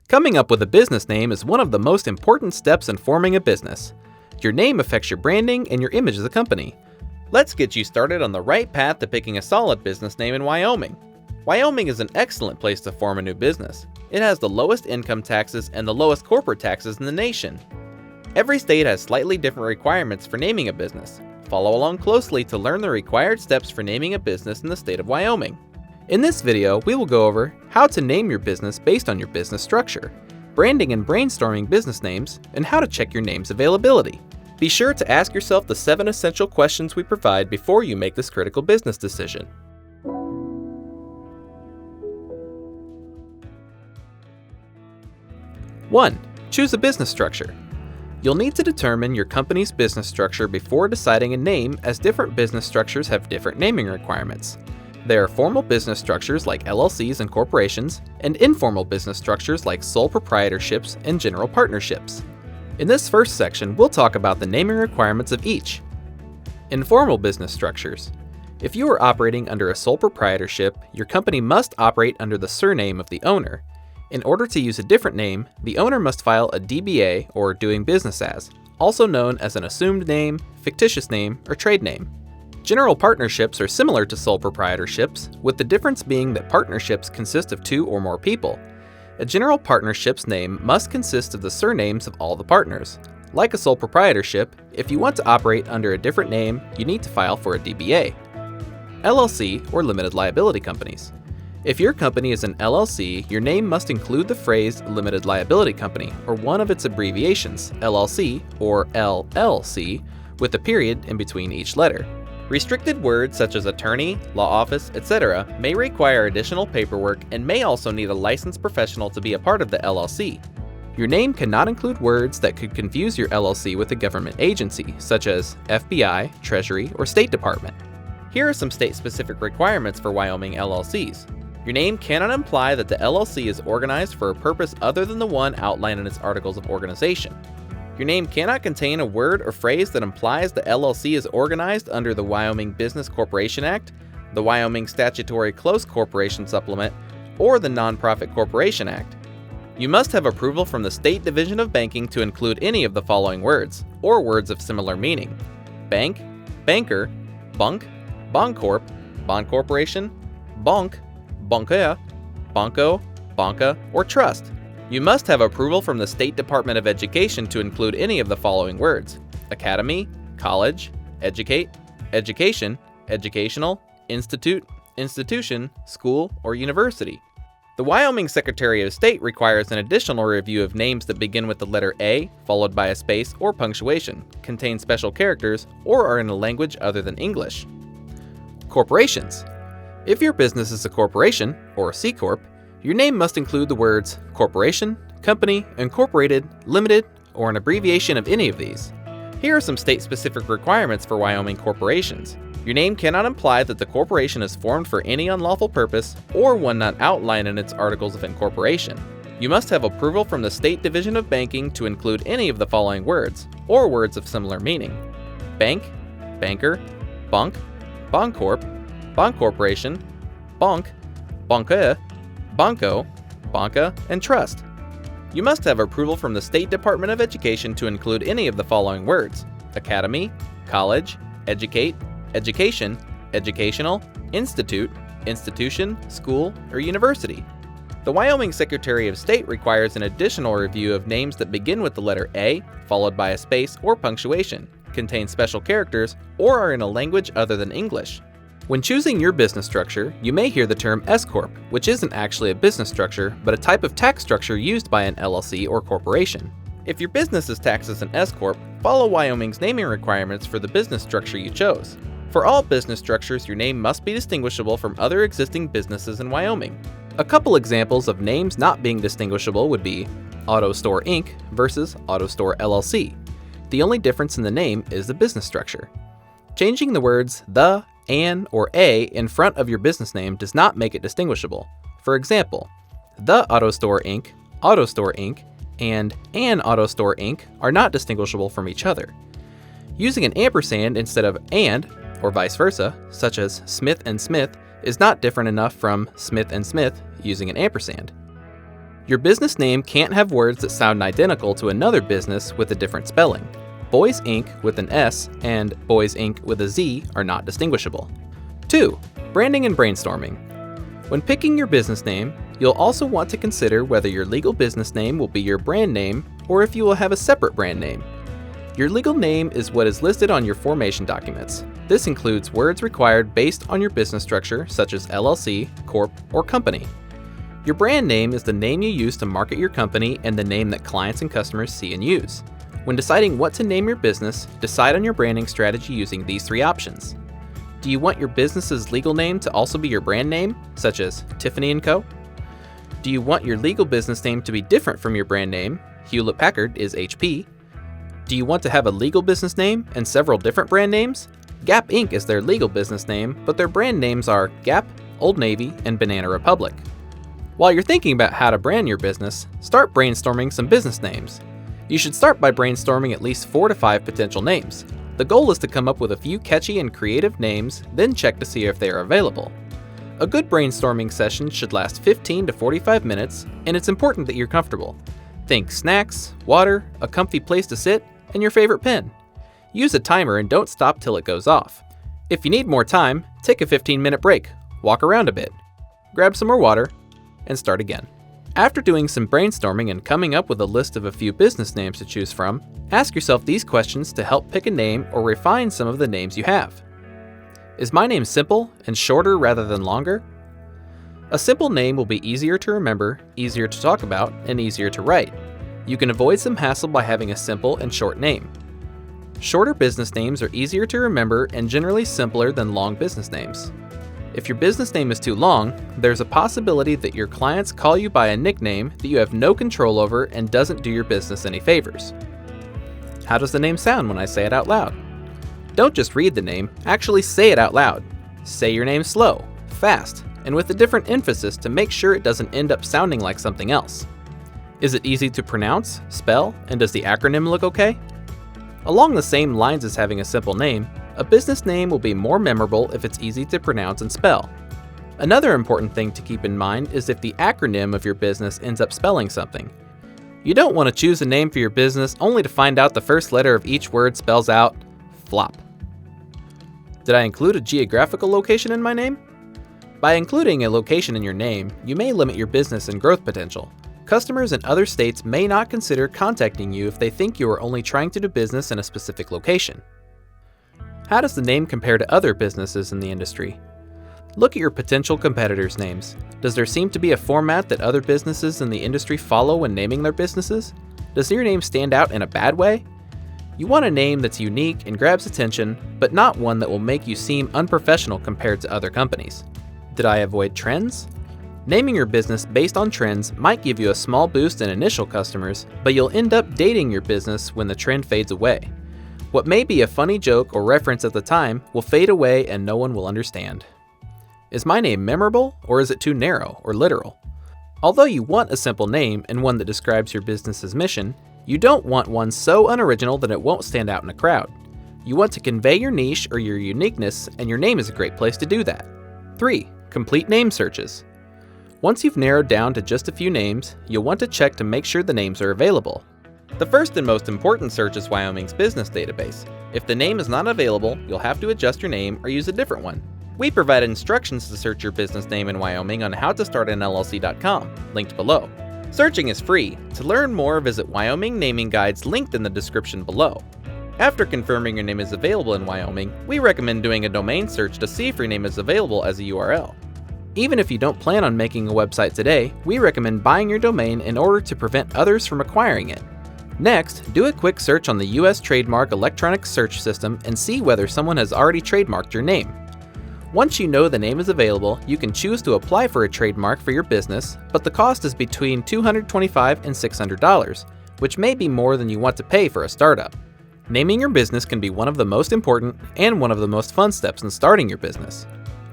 Coming up with a business name is one of the most important steps in forming a business. Your name affects your branding and your image as a company. Let's get you started on the right path to picking a solid business name in Wyoming. Wyoming is an excellent place to form a new business. It has the lowest income taxes and the lowest corporate taxes in the nation. Every state has slightly different requirements for naming a business. Follow along closely to learn the required steps for naming a business in the state of Wyoming. In this video, we will go over how to name your business based on your business structure, branding and brainstorming business names, and how to check your name's availability. Be sure to ask yourself the 7 essential questions we provide before you make this critical business decision. One, choose a business structure. You'll need to determine your company's business structure before deciding a name, as different business structures have different naming requirements. There are formal business structures like LLCs and corporations, and informal business structures like sole proprietorships and general partnerships. In this first section, we'll talk about the naming requirements of each. Informal business structures. If you are operating under a sole proprietorship, your company must operate under the surname of the owner. In order to use a different name, the owner must file a DBA, or doing business as, also known as an assumed name, fictitious name, or trade name. General partnerships are similar to sole proprietorships, with the difference being that partnerships consist of 2 or more people. A general partnership's name must consist of the surnames of all the partners. Like a sole proprietorship, if you want to operate under a different name, you need to file for a DBA. LLC, or limited liability companies. If your company is an LLC, your name must include the phrase limited liability company, or one of its abbreviations, LLC or LLC, with a period in between each letter. Restricted words such as attorney, law office, etc. may require additional paperwork and may also need a licensed professional to be a part of the LLC. Your name cannot include words that could confuse your LLC with a government agency, such as FBI, Treasury, or State Department. Here are some state-specific requirements for Wyoming LLCs. Your name cannot imply that the LLC is organized for a purpose other than the one outlined in its articles of organization. Your name cannot contain a word or phrase that implies the LLC is organized under the Wyoming Business Corporation Act, the Wyoming Statutory Close Corporation Supplement, or the Nonprofit Corporation Act. You must have approval from the State Division of Banking to include any of the following words, or words of similar meaning: bank, banker, bunk, bond corp, bond corporation, bonk, bonkea, bonko, bonka, or trust. You must have approval from the State Department of Education to include any of the following words: academy, college, educate, education, educational, institute, institution, school, or university. The Wyoming Secretary of State requires an additional review of names that begin with the letter A, followed by a space or punctuation, contain special characters, or are in a language other than English. Corporations. If your business is a corporation, or a C Corp, your name must include the words corporation, company, incorporated, limited, or an abbreviation of any of these. Here are some state-specific requirements for Wyoming corporations. Your name cannot imply that the corporation is formed for any unlawful purpose or one not outlined in its articles of incorporation. You must have approval from the State Division of Banking to include any of the following words, or words of similar meaning: bank, banker, bunk, bond corp, bond corporation, bonk, bonkea, bonko, bonka, and trust. You must have approval from the State Department of Education to include any of the following words: academy, college, educate, education, educational, institute, institution, school, or university. The Wyoming Secretary of State requires an additional review of names that begin with the letter A, followed by a space or punctuation, contain special characters, or are in a language other than English. When choosing your business structure, you may hear the term S Corp, which isn't actually a business structure, but a type of tax structure used by an LLC or corporation. If your business is taxed as an S Corp, follow Wyoming's naming requirements for the business structure you chose. For all business structures, your name must be distinguishable from other existing businesses in Wyoming. A couple examples of names not being distinguishable would be Auto Store Inc. versus Auto Store LLC. The only difference in the name is the business structure. Changing the words the, an, or a in front of your business name does not make it distinguishable. For example, the Auto Store Inc., and an Auto Store Inc. are not distinguishable from each other. Using an ampersand instead of and, or vice versa, such as Smith and Smith, is not different enough from Smith and Smith using an ampersand. Your business name can't have words that sound identical to another business with a different spelling. Boys Inc. with an S and Boys Inc. with a Z are not distinguishable. 2. Branding and brainstorming. When picking your business name, you'll also want to consider whether your legal business name will be your brand name or if you will have a separate brand name. Your legal name is what is listed on your formation documents. This includes words required based on your business structure, such as LLC, Corp, or Company. Your brand name is the name you use to market your company and the name that clients and customers see and use. When deciding what to name your business, decide on your branding strategy using these 3 options. Do you want your business's legal name to also be your brand name, such as Tiffany & Co.? Do you want your legal business name to be different from your brand name? 𝗕𝗂𝘂𝗀𝗃𝗃 is HP. Do you want to have a legal business name and several different brand names? Gap Inc. is their legal business name, but their brand names are Gap, Old Navy, and Banana Republic. While you're thinking about how to brand your business, start brainstorming some business names. You should start by brainstorming at least 4 to 5 potential names. The goal is to come up with a few catchy and creative names, then check to see if they are available. A good brainstorming session should last 15 to 45 minutes, and it's important that you're comfortable. Think snacks, water, a comfy place to sit, and your favorite pen. Use a timer and don't stop till it goes off. If you need more time, take a 15-minute break, walk around a bit, grab some more water, and start again. After doing some brainstorming and coming up with a list of a few business names to choose from, ask yourself these questions to help pick a name or refine some of the names you have. Is my name simple and shorter rather than longer? A simple name will be easier to remember, easier to talk about, and easier to write. You can avoid some hassle by having a simple and short name. Shorter business names are easier to remember and generally simpler than long business names. If your business name is too long, there's a possibility that your clients call you by a nickname that you have no control over and doesn't do your business any favors. How does the name sound when I say it out loud? Don't just read the name, actually say it out loud. Say your name slow, fast, and with a different emphasis to make sure it doesn't end up sounding like something else. Is it easy to pronounce, spell, and does the acronym look okay? Along the same lines as having a simple name, a business name will be more memorable if it's easy to pronounce and spell. Another important thing to keep in mind is if the acronym of your business ends up spelling something. You don't want to choose a name for your business only to find out the first letter of each word spells out flop. Did I include a geographical location in my name? By including a location in your name, you may limit your business and growth potential. Customers in other states may not consider contacting you if they think you are only trying to do business in a specific location. How does the name compare to other businesses in the industry? Look at your potential competitors' names. Does there seem to be a format that other businesses in the industry follow when naming their businesses? Does your name stand out in a bad way? You want a name that's unique and grabs attention, but not one that will make you seem unprofessional compared to other companies. Did I avoid trends? Naming your business based on trends might give you a small boost in initial customers, but you'll end up dating your business when the trend fades away. What may be a funny joke or reference at the time will fade away and no one will understand. Is my name memorable, or is it too narrow or literal? Although you want a simple name and one that describes your business's mission, you don't want one so unoriginal that it won't stand out in a crowd. You want to convey your niche or your uniqueness, and your name is a great place to do that. 3. Complete name searches. Once you've narrowed down to just a few names, you'll want to check to make sure the names are available. The first and most important search is Wyoming's business database. If the name is not available, you'll have to adjust your name or use a different one. We provide instructions to search your business name in Wyoming on howtostartanllc.com, linked below. Searching is free. To learn more, visit Wyoming naming guides linked in the description below. After confirming your name is available in Wyoming, we recommend doing a domain search to see if your name is available as a URL. Even if you don't plan on making a website today, we recommend buying your domain in order to prevent others from acquiring it. Next, do a quick search on the U.S. Trademark Electronic Search System and see whether someone has already trademarked your name. Once you know the name is available, you can choose to apply for a trademark for your business, but the cost is between $225 and $600, which may be more than you want to pay for a startup. Naming your business can be one of the most important and one of the most fun steps in starting your business.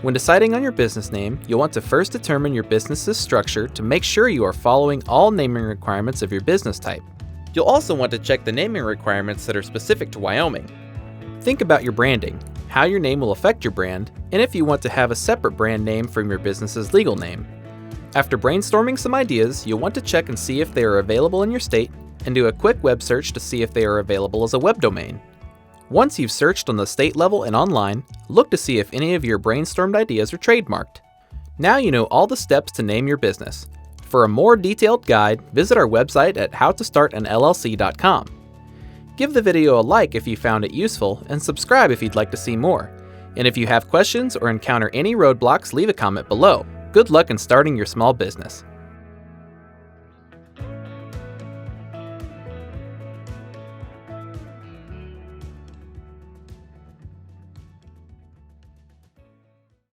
When deciding on your business name, you'll want to first determine your business's structure to make sure you are following all naming requirements of your business type. You'll also want to check the naming requirements that are specific to Wyoming. Think about your branding, how your name will affect your brand, and if you want to have a separate brand name from your business's legal name. After brainstorming some ideas, you'll want to check and see if they are available in your state, and do a quick web search to see if they are available as a web domain. Once you've searched on the state level and online, look to see if any of your brainstormed ideas are trademarked. Now you know all the steps to name your business. For a more detailed guide, visit our website at howtostartanllc.com. Give the video a like if you found it useful, and subscribe if you'd like to see more. And if you have questions or encounter any roadblocks, leave a comment below. Good luck in starting your small business.